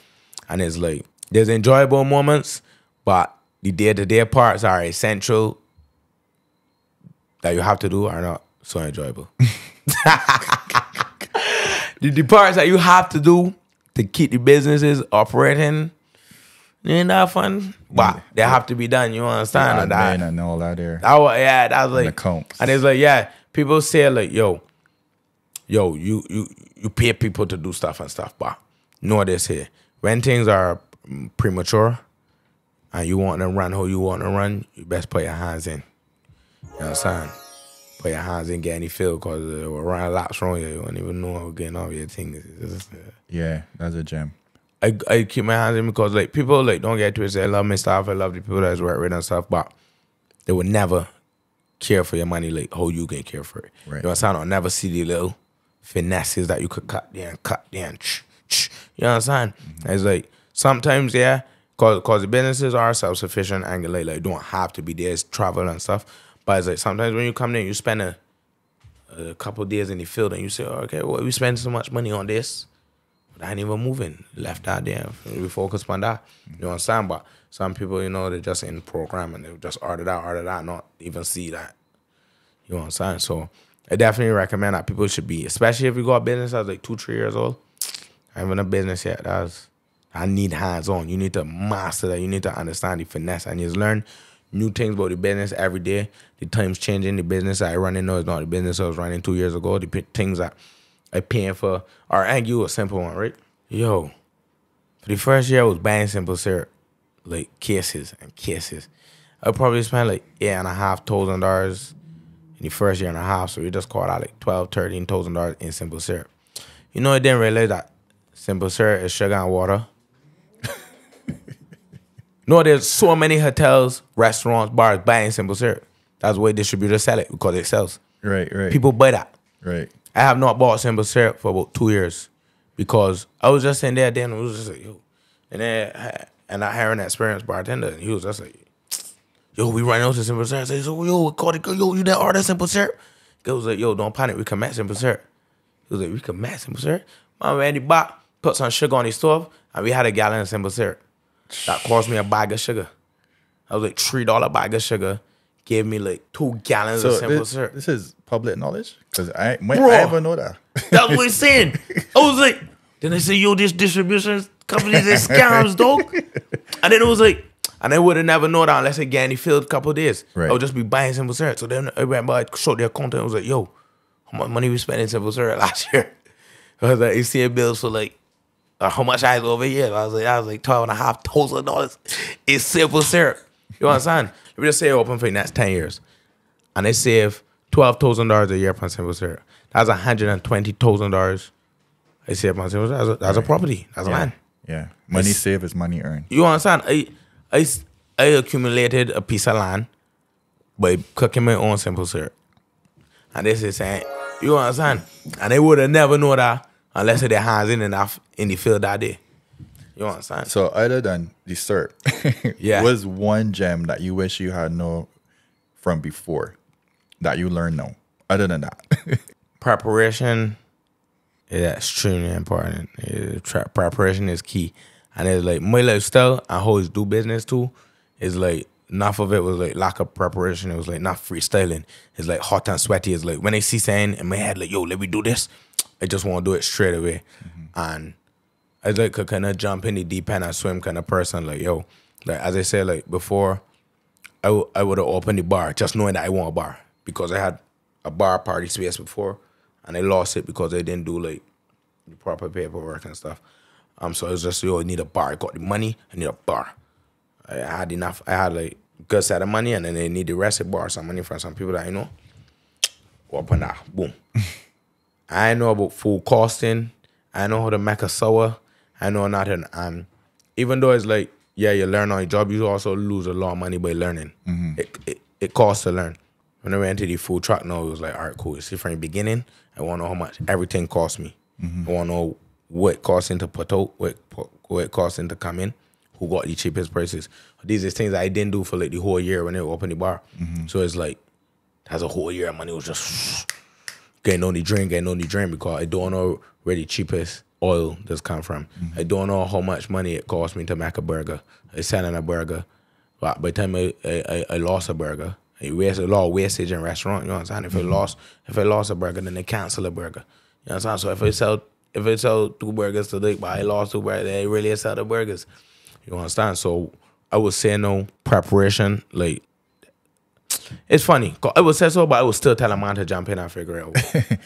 And it's like, there's enjoyable moments, but the day-to-day parts are essential that you have to do are not so enjoyable. the parts that you have to do to keep the businesses operating ain't that fun, but they have to be done. You understand? And all that there. That's like, and the comps. And it's like, people say like, yo, you pay people to do stuff and stuff, but know this here. When things are premature and you want to run how you want to run, you best put your hands in. You understand? Put your hands in, get any feel, because we're running laps wrong here. You don't even know how getting off your thing. Yeah, that's a gem. I keep my hands in because like people like don't get twisted. I love my staff. I love the people that's work with and stuff, but they would never care for your money like how you can care for it. Right. You know what I'm saying? I'll never see the little finesses that you could cut there. You know what I'm saying? It's like sometimes, cause the businesses are self-sufficient and like don't have to be there. It's travel and stuff. But it's like sometimes when you come there, you spend a couple of days in the field and you say, okay, well, we spend so much money on this. I ain't even moving. Left that there. We focus on that. You know what I'm saying? But some people, you know, they're just in the program and they just order that, not even see that. You know what I'm saying? So I definitely recommend that people should be, especially if you got a business that's like 2-3 years old. I haven't a business yet. I need hands on. You need to master that. You need to understand the finesse. And you just learn new things about the business every day. The time's changing. The business I run in now is not the business I was running 2 years ago. The things that I paying for, or I give you a simple one, right? Yo, for the first year I was buying simple syrup, like cases and cases. I probably spent like $8,500 in the first year and a half, so we just called out like $12,000-$13,000 in simple syrup. You know, I didn't realize that simple syrup is sugar and water. No, there's so many hotels, restaurants, bars buying simple syrup. That's why distributors sell it, because it sells. Right. People buy that. Right. I have not bought simple syrup for about 2 years because I was just in there then it was just like, yo. And I had an experienced bartender and he was just like, yo, we running out of simple syrup. I said, so, yo, you didn't order simple syrup? He was like, yo, don't panic, we can match simple syrup. He was like, we can match simple syrup? My man, he put some sugar on his stove and we had a gallon of simple syrup. That cost me a bag of sugar. I was like $3 bag of sugar. gave me like 2 gallons So of simple syrup. this is public knowledge? Because I Bro. never know that. That's what he's saying. I was like, then they say, yo, this distribution companies are scams, dog. And then it was like, and I would have never known that unless again he filled a couple of days. Right. I would just be buying simple syrup. So then I went by, showed their content. I was like, yo, how much money we spent in simple syrup last year? I was like, you see bills for like, how much I was over here? I was like $12,500 in simple syrup. You understand? Let me just say open for the next 10 years. And they save $12,000 a year from simple syrup. That's $120,000 I save on simple syrup. That's a property. That's land. Yeah. Money saved is money earned. You understand? I accumulated a piece of land by cooking my own simple syrup. And this is saying, you understand? And they would have never known that unless their hands in enough in the field that day. You understand? So other than the syrup, Yeah. was one gem that you wish you had known from before that you learned now? Other than that. Preparation is extremely important. Preparation is key. And it's like my lifestyle and how I do business too is like enough of it was like lack of preparation. It was like not freestyling. It's like hot and sweaty. It's like when I see something in my head like, yo, let me do this, I just want to do it straight away. And I like a kind of jump in the deep end and swim kind of person. Like, yo, like as I said, like before, I would have opened the bar just knowing that I want a bar because I had a bar party space before and I lost it because I didn't do like the proper paperwork and stuff. So it was just, yo, I need a bar. I got the money, I need a bar. I had enough, I had like good set of money and then I need the rest of the bar, some money from some people that I know. Open that, boom. I know about food costing. I know how to make a sour. I know nothing. And even though it's like, yeah, you learn on your job, you also lose a lot of money by learning. It costs to learn. When I went to the food truck now, it was like, all right, cool. See, from the beginning, I want to know how much everything cost me. I want to know what it costs to put out, what it costs to come in, who got the cheapest prices. These are things I didn't do for like the whole year when they opened the bar. So it's like, that's a whole year of money was just getting on the drink because I don't know where the cheapest oil does come from. I don't know how much money it cost me to make a burger. I selling a burger. But by the time I lost a burger, I wasted a lot of wastage in restaurant, you know what I'm saying? If I lost a burger, then they cancel a burger. You know what I'm saying? So if I sell 2 burgers today, but I lost 2 burgers, they really sell the burgers. You understand? So I would say no preparation, like it's funny. I would say so, but I would still tell a man to jump in and figure it out.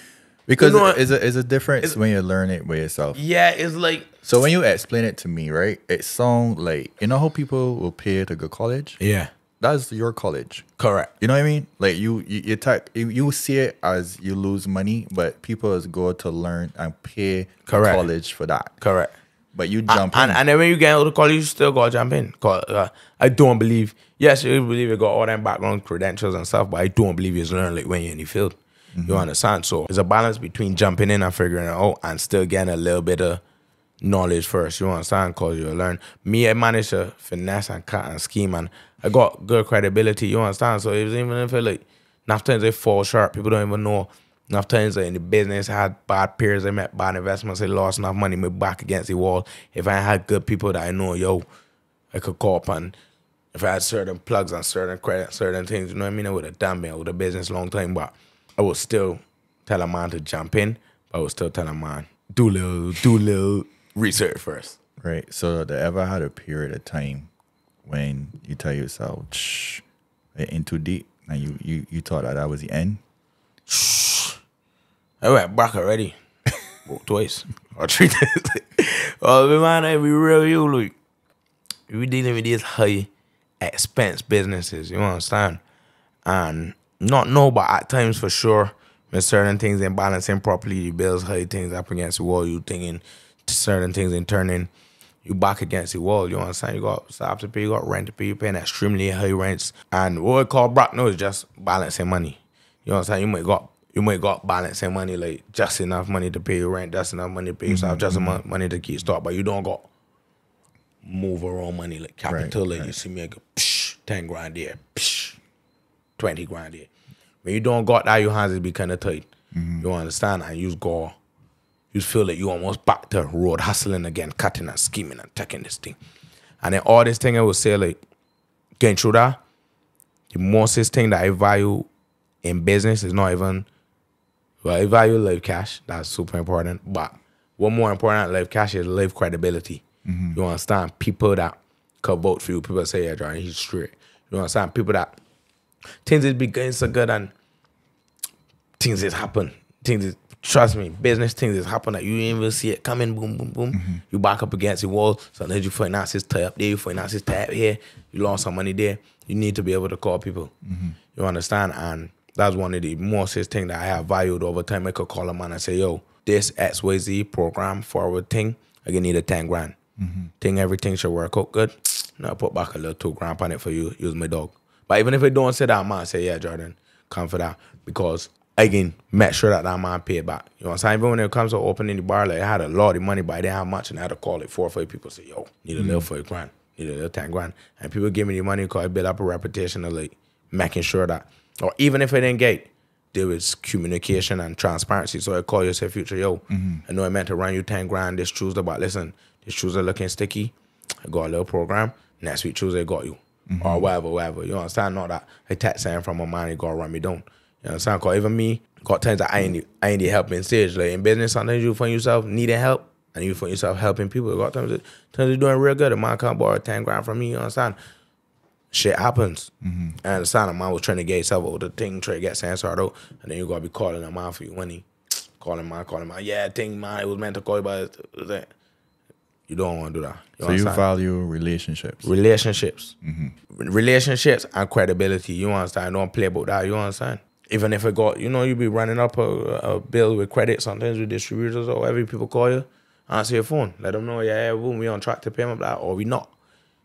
Because You know it's a difference when you learn it by yourself. Yeah, it's like, So when you explain it to me, right, it sounds like, you know how people will pay to go to college? yeah, That's your college. correct. You know what I mean? Like you see it as you lose money, but people is go to learn and pay Correct. college for that. Correct. But you jump in. And then when you get out of college, you still gotta jump in. Cause I don't believe. Yes, you believe you got all them background credentials and stuff, but I don't believe you learn like when you're in the field. You understand? So there's a balance between jumping in and figuring it out and still getting a little bit of knowledge first. You understand? Cause you learn. Me, I managed to finesse and cut and scheme, and I got good credibility. You understand? So even if I like, enough times I fall short, people don't even know. Enough times in the business, I had bad peers, I met bad investments, I lost enough money, my back against the wall. If I had good people that I know, yo, I could call up, and if I had certain plugs and certain credit, certain things, you know what I mean, I would have done me with a business long time, but I would still tell a man to jump in, but I would still tell a man, do little research first. Right. So they ever had a period of time when you tell yourself, shh, in too deep, and you thought that was the end? I went back already. Well, twice or 3 times. Oh, man, I be real, you like, we dealing with these high expense businesses, you understand? And not no, but at times for sure, when certain things ain't balancing properly, you bills high, things up against the wall, you thinking certain things ain't turning, you back against the wall, you understand? You got staff to pay, you got rent to pay, you paying extremely high rents. And what I call back now is just balancing money. You understand? You might got balancing money, like just enough money to pay your rent, just enough money to pay yourself, just enough money to keep stock, but you don't got move around money like capital. Like you see me, I go, psh, 10 grand here, psh, 20 grand here. When you don't got that, your hands will be kind of tight. You understand? And you feel like you almost back to road hustling again, cutting and scheming and taking this thing. And then all this thing I would say, like, getting through that, the mostest thing that I value in business is not even, well, I value live cash. That's super important. But what more important than live cash is live credibility. You understand? People that could vote for you. People say, yeah, Jordan, he's straight. You understand? People that things is beginning so good and things is happen. Things is, trust me, business things is happen that you didn't even see it coming. Boom, boom, boom. You back up against the wall. Sometimes your finances tie up there. Your finances tie up here. You lost some money there. You need to be able to call people. You understand? And that's one of the mostest things that I have valued over time. I could call a man and say, yo, this XYZ program forward thing, I can need a 10 grand. Think everything should work out good. Now I put back a little 2 grand on it for you. Use my dog. But even if I don't say that, man, say, yeah, Jordan, come for that. Because I can make sure that man pay back. You know what I'm saying? Even when it comes to opening the bar, like I had a lot of money, but I didn't have much. And I had to call like 4 or 5 people say, yo, need a little 5 grand. Need a little 10 grand. And people give me the money because I build up a reputation of like making sure that, or even if I didn't get it, there was communication and transparency. So I call you, say, future, yo, I know I meant to run you 10 grand this Tuesday, but listen, this Tuesday looking sticky. I got a little program. Next week Tuesday I got you. Or whatever. You understand? Not that I text saying from my mind, he got to run me down. You understand? Because even me, got times that I ain't the helping stage. Like in business, sometimes you find yourself needing help and you find yourself helping people. Got times you're doing real good. A man can't borrow 10 grand from me, you understand? Shit happens. I understand a man was trying to get himself out of the thing, trying to get sense out, and then you gotta be calling a man for you when he calling man. Yeah, thing man, it was meant to call you, but you don't want to do that. So you value relationships. Relationships and credibility. You understand? Don't play about that. You understand? Even if it got, you be running up a bill with credit sometimes with distributors or whatever, people call you, answer your phone. Let them know, yeah, boom, we on track to pay them that, or we not.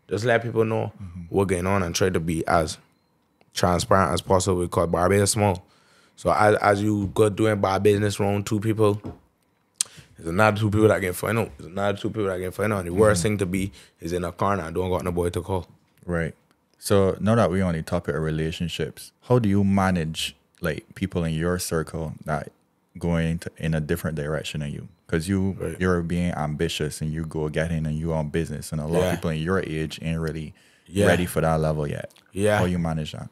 Just let people know what's going on and try to be as transparent as possible because Barbados is small. So as you go doing bar business around 2 people, there's another 2 people that can find out. There's another 2 people that can find out. And the worst thing to be is in a corner and don't got no boy to call. Right. So now that we're on the topic of relationships, how do you manage like people in your circle that going in a different direction than you? Because you're being ambitious and you go getting and you on business, and a lot of people in your age ain't really ready for that level yet. Yeah. How you manage that?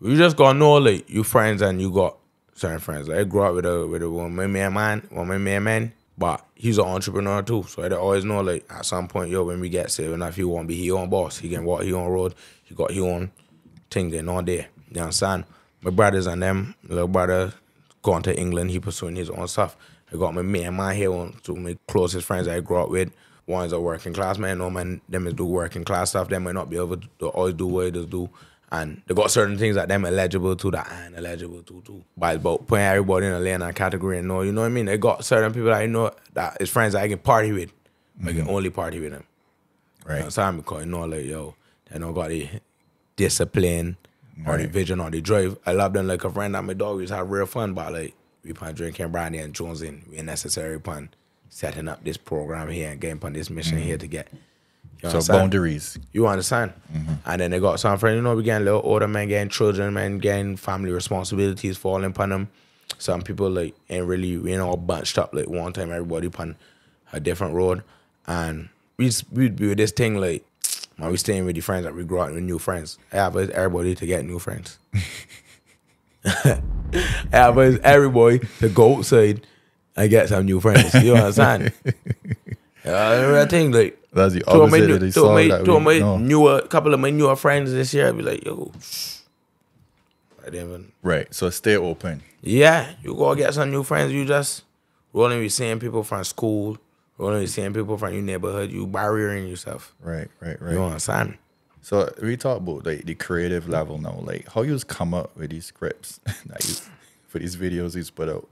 You just gotta know like you friends and you got certain friends. Like I grew up with a one man, but he's an entrepreneur too. So I always know like at some point, yo, when we get saved, and if he won't be his own boss, he can walk his own road, he got his own thing going on there. You understand? My brothers and them, little brother going to England, he pursuing his own stuff. I got my man here, one of my closest friends I grew up with. One's a working class man, no man, them is do working class stuff. They might not be able to always do what they do. And they got certain things that them eligible to that I ain't eligible to too. But it's about putting everybody in a lane and category and know, you know what I mean? They got certain people that I know that is friends that I can party with. I can only party with them. Right. You understand? Because you know, like, yo, they don't got the discipline or the vision or the drive. I love them like a friend and my dog. We just have real fun, but like, we pan drinking brandy and jonesing. We necessary pan setting up this program here and getting on this mission here to get. So boundaries. You understand? And then they got some friends, we getting a little older, man, getting children, man, getting family responsibilities falling upon them. Some people like ain't really, all bunched up like one time, everybody upon a different road. And we'd be with this thing like, man, we staying with the friends that we grew up with, new friends. I advise everybody to get new friends. I advise everybody to go outside and get some new friends. You understand? I think like that's the opposite of the song that couple of my newer friends this year, I'd be like, yo, I didn't even. Right. So stay open. Yeah, you go get some new friends. You just rolling with seeing people from school, rolling with seeing people from your neighborhood. You barriering yourself. Right. You understand? So we talk about like the creative level now, like how you come up with these scripts that you for these videos you put out.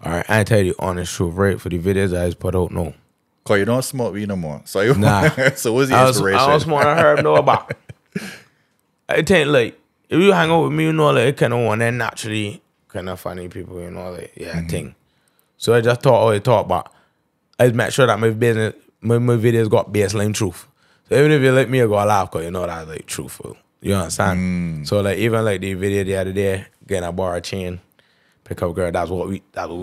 All right, I tell you the honest truth, right? For the videos I put out, no. Cause you don't smoke weed no more. So you so what's the inspiration? I don't smoke a herb no about. I think like if you hang out with me, like it kind of one and naturally kind of funny people, like thing. So I just always talk about. I make sure that my videos got baseline truth. So even if you let me, I go laugh because that's like truthful. You understand? So like even like the video the other day, getting a bar a chain, pick up girl, that's what we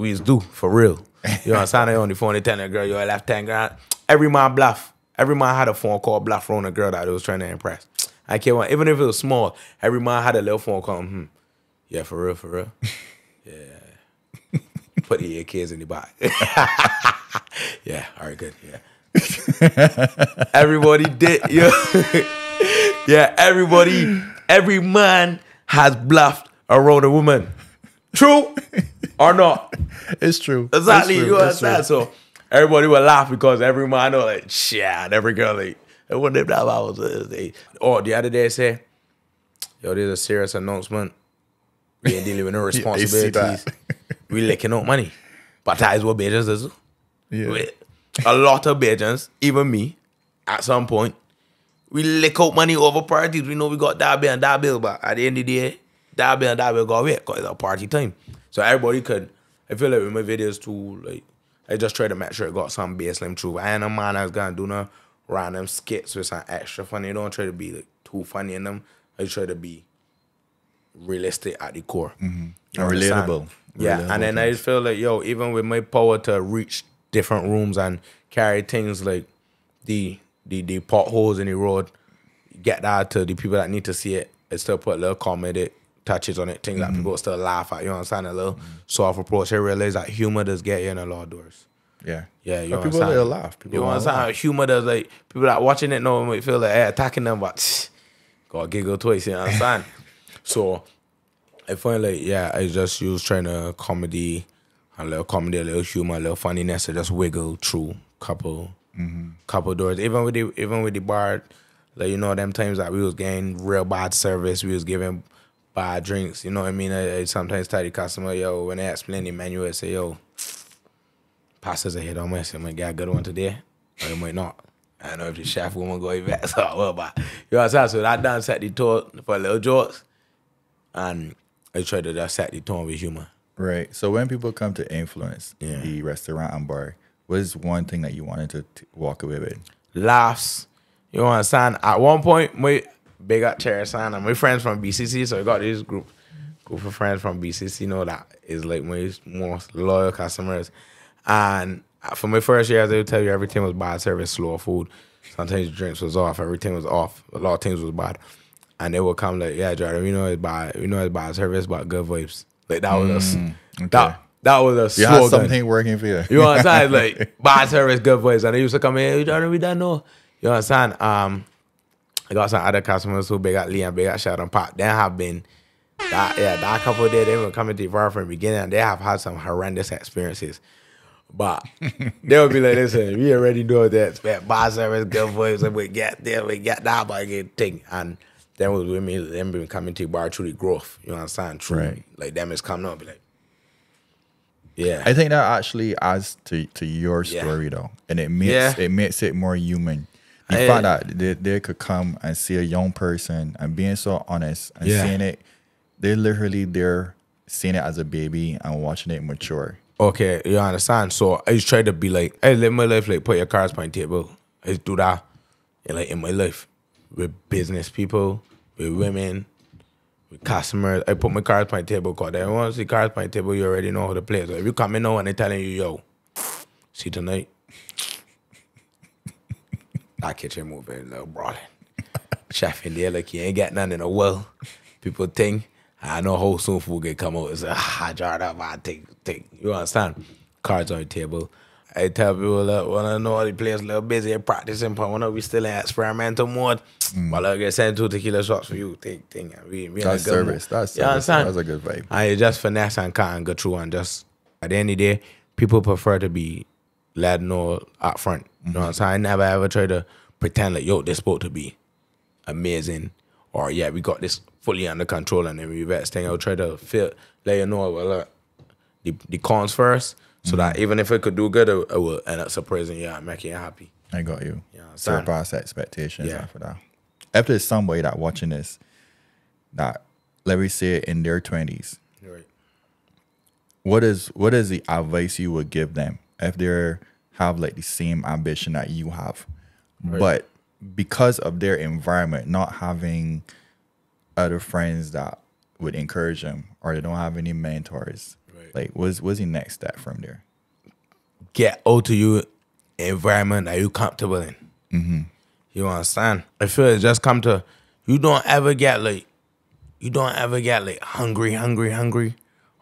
used to do for real. You understand? I on the phone, they tell a girl, yo, I left 10 grand. Every man bluff. Every man had a phone call bluff from a girl that they was trying to impress. I came on, even if it was small, every man had a little phone call. Yeah, for real, for real. Yeah. Put the kids in the box. Yeah, all right, good. Yeah. Everybody did. Yeah. Yeah, every man has bluffed around a woman. True or not? It's true. Exactly. It's true. You understand? So everybody would laugh because every man know like, shit, every girl like, it wouldn't have that was or the other day say, yo, there's a serious announcement. We ain't dealing with no responsibilities. We licking out money. But that is what Bajans does. Yeah. A lot of Bajans, even me, at some point, we lick out money over parties. We know we got that bill and that bill, but at the end of the day, that bill and that bill go away because it's a party time. So everybody could, I feel like with my videos too, like, I just try to make sure it got some baseline true. I ain't a man that's gonna do no random skits with some extra funny. I don't try to be like too funny in them. I try to be realistic at the core. And relatable. Yeah, Relatable and then I just feel like, yo, even with my power to reach different rooms and carry things like the potholes in the road, get that to the people that need to see it, and still put little comedic touches on it, things that people still laugh at, you understand? A little soft approach. I realize that humor does get you in a lot of doors. Yeah. Yeah, you But understand? people will laugh. People You will understand? laugh. Humor does, like, people that watching it know might feel like, hey, attacking them, but gotta giggle twice, you understand? So I find like, yeah, I just use trying to comedy, a little humor, a little funniness to just wiggle through couple doors. Even with the bar, like, you know, them times that we was getting real bad service, we was giving bad drinks, you know what I mean? I sometimes tell the customer, yo, when they explain the menu, I say, yo, passes ahead on me, so I might get a good one today, or it might not. I don't know if the chef woman go back, so well, but you know what I'm saying? So that done set the tone for little jokes, and I try to just set the tone with humor. Right. So when people come to influence Yeah. the restaurant and bar, what is one thing that you wanted to walk away with? Laughs. You know what I'm saying? At one point, my big up Cherry San and my friends from BCC, so I got this group of friends from BCC, you know, that is like my most loyal customers. And for my first year, as I would tell you, everything was bad service, slow food. Sometimes drinks was off, everything was off. A lot of things was bad. And they would come like, yeah, Jordan, we know it's bad service, but good vibes. Like that was that was a You slogan. had something working for you. You know what I'm saying? Like, bad service, good voice. And they used to come in, hey, Jordan, we don't know. You know what I'm saying? I got some other customers who big at Lee and big at Sheldon Park. They have been, that couple of days, they were coming to the bar from the beginning and they have had some horrendous experiences. But they would be like, listen, we already know that bad service, good voice, and we get there, we get that, but I get thing. And then was with me, them been coming to the bar through the growth. You know what I'm saying? Through, Right. like, them is coming up, be like, yeah. I think that actually adds to your story though, and it makes it more human. The fact that they could come and see a young person and being so honest and seeing it, they're seeing it as a baby and watching it mature. Okay, you understand? So I just try to be like, I live my life like put your cards on the table. I just do that in my life with business people, with women, with customers. I put my cards on the table because they want to see cards on the table, you already know how to play. So if you come in now and they're telling you, yo, see tonight, that kitchen moving a little brawling. Chef in there like you ain't got nothing in a well. People think, I know how soon food get come out. It's like, jar that man, take. You understand? Cards on the table. I tell people that when I know the players a little busy practicing, but when we still in experimental mode, but I get sent 2 tequila shots for you. Take thing. We That's service. That's service. You understand? That's a good vibe. I just finesse and cut and go through and just at the end of the day, people prefer to be let know up front. You know what I'm saying? I never ever try to pretend like, yo, this supposed to be amazing, or yeah, we got this fully under control and then we invest thing. I'll try to let you know well, the cons first, so that even if it could do good, I will end up surprising you and making you happy. I got you. Yeah, Surpass expectations Yeah. after that. If there's somebody that watching this that, let me say, in their 20s, Right. what is the advice you would give them if they have like the same ambition that you have, but because of their environment, not having other friends that would encourage them, or they don't have any mentors, like what's the next step from there? Get out to you environment that you comfortable in. You understand? I feel it just come to you don't ever get like hungry,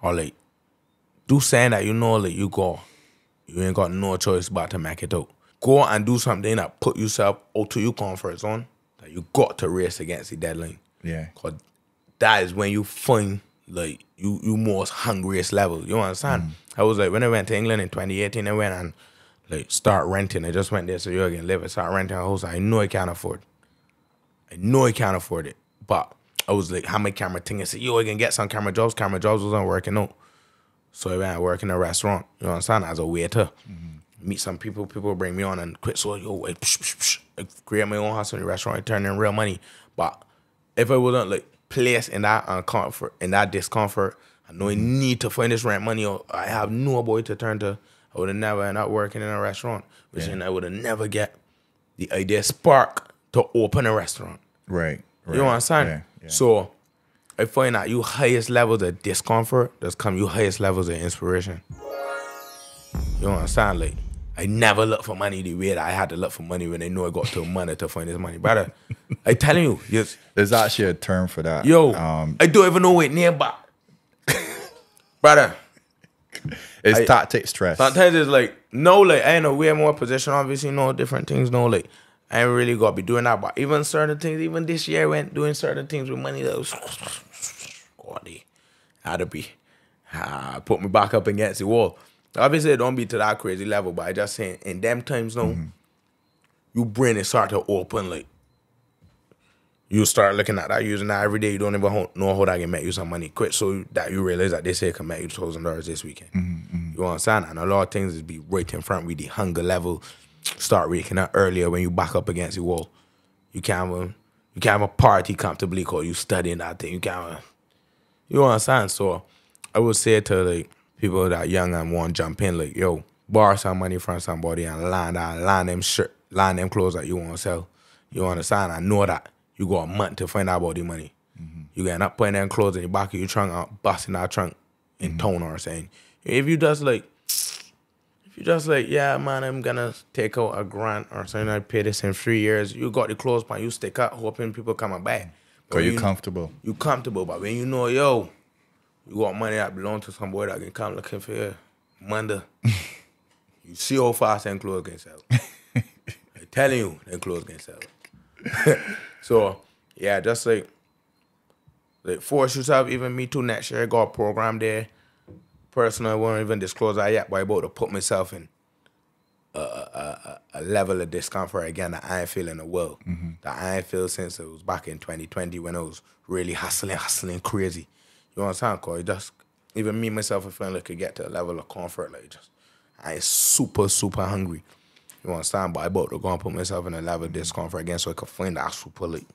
or like do something that you know like you ain't got no choice but to make it out. Go and do something that put yourself out to your comfort zone that you got to race against the deadline. Yeah. Cause that is when you find like you most hungriest level. You understand? I was like when I went to England in 2018, I went and like start renting. I just went there so you can live. I start renting a house I know I can't afford. It. But I was like, how many camera thing? I said, yo, I can get some camera jobs. Camera jobs wasn't working out. So I went and work in a restaurant. You know what I'm saying? As a waiter. Meet some people. People bring me on and quit. So yo, I create my own hustle in the restaurant. I turn in real money. But if I wasn't like placed in that uncomfort, in that discomfort, I know I need to find this rent money, or I have no boy to turn to, I would have never ended up working in a restaurant. Which means I would have never get the idea spark to open a restaurant. Right. You know what I'm saying? Yeah. So I find that you highest levels of discomfort, there's come you highest levels of inspiration. You know what I'm saying? Like, I never look for money the way that I had to look for money when I know I got to money to find this money. Brother, I telling you, yes. There's actually a term for that. Yo, I don't even know it nearby. Brother. It's tactic stress. Sometimes it's like, no, like, I ain't a way more position, obviously, no different things, no, like, I ain't really got to be doing that. But even certain things, even this year, I went doing certain things with money that was, God, had to be, put me back up against the wall. Obviously, it don't be to that crazy level, but I just saying, in them times, no, your brain is start to open, like, you start looking at that, using that every day. You don't even know how that can make you some money quick, so that you realize that they say it can make you $1,000 this weekend. You understand? And a lot of things is be right in front with the hunger level. Start waking up earlier when you back up against the wall. You can't have a party comfortably because you studying that thing. You understand? So I would say to like people that young and want to jump in, like, yo, borrow some money from somebody and line them clothes that you want to sell. You understand? I know that you got a month to find out about the money. You end up putting them clothes in the back of your trunk out, busting that trunk in town or saying, if you just like, yeah, man, I'm gonna take out a grant or something, I pay this in 3 years, you got the clothes, man, you stick up hoping people coming back. Because you're comfortable. You comfortable, but when you know, yo, you got money that belong to somebody that can come looking for you, Monday, you see how fast them clothes can sell. I'm telling you, them clothes can sell. So, yeah, just like force yourself, even me too, next year, I got a program there. Personally, I won't even disclose that yet, but I'm about to put myself in a level of discomfort again that I ain't feel in the world. That I ain't feel since it was back in 2020 when I was really hustling crazy. You know what I'm saying? Cause just, even me, myself, I feel like I could get to a level of comfort, like just, I ain't super hungry. You know what I'm saying? But I'm about to go and put myself in a level of discomfort again so I can find that super, like,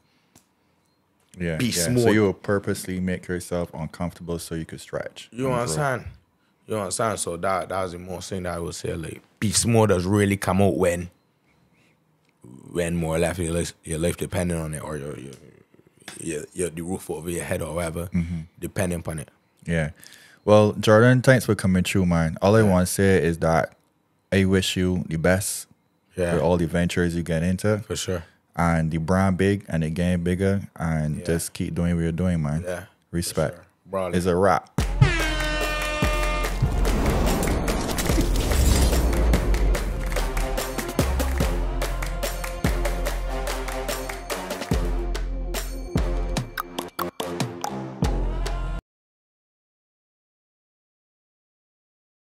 beast mode. So you will purposely make yourself uncomfortable so you could stretch. You know what I'm saying? You know what I'm saying? So that was the most thing that I would say, like, beast mode does really come out when more or less your life depending on it, or your the roof over your head or whatever, depending upon it. Yeah. Well, Jordan, thanks for coming through, man. All I want to say is that I wish you the best for all the ventures you get into. For sure. And the brand big and the game bigger, and just keep doing what you're doing, man. Yeah. Respect. For sure. Bro, it's a wrap.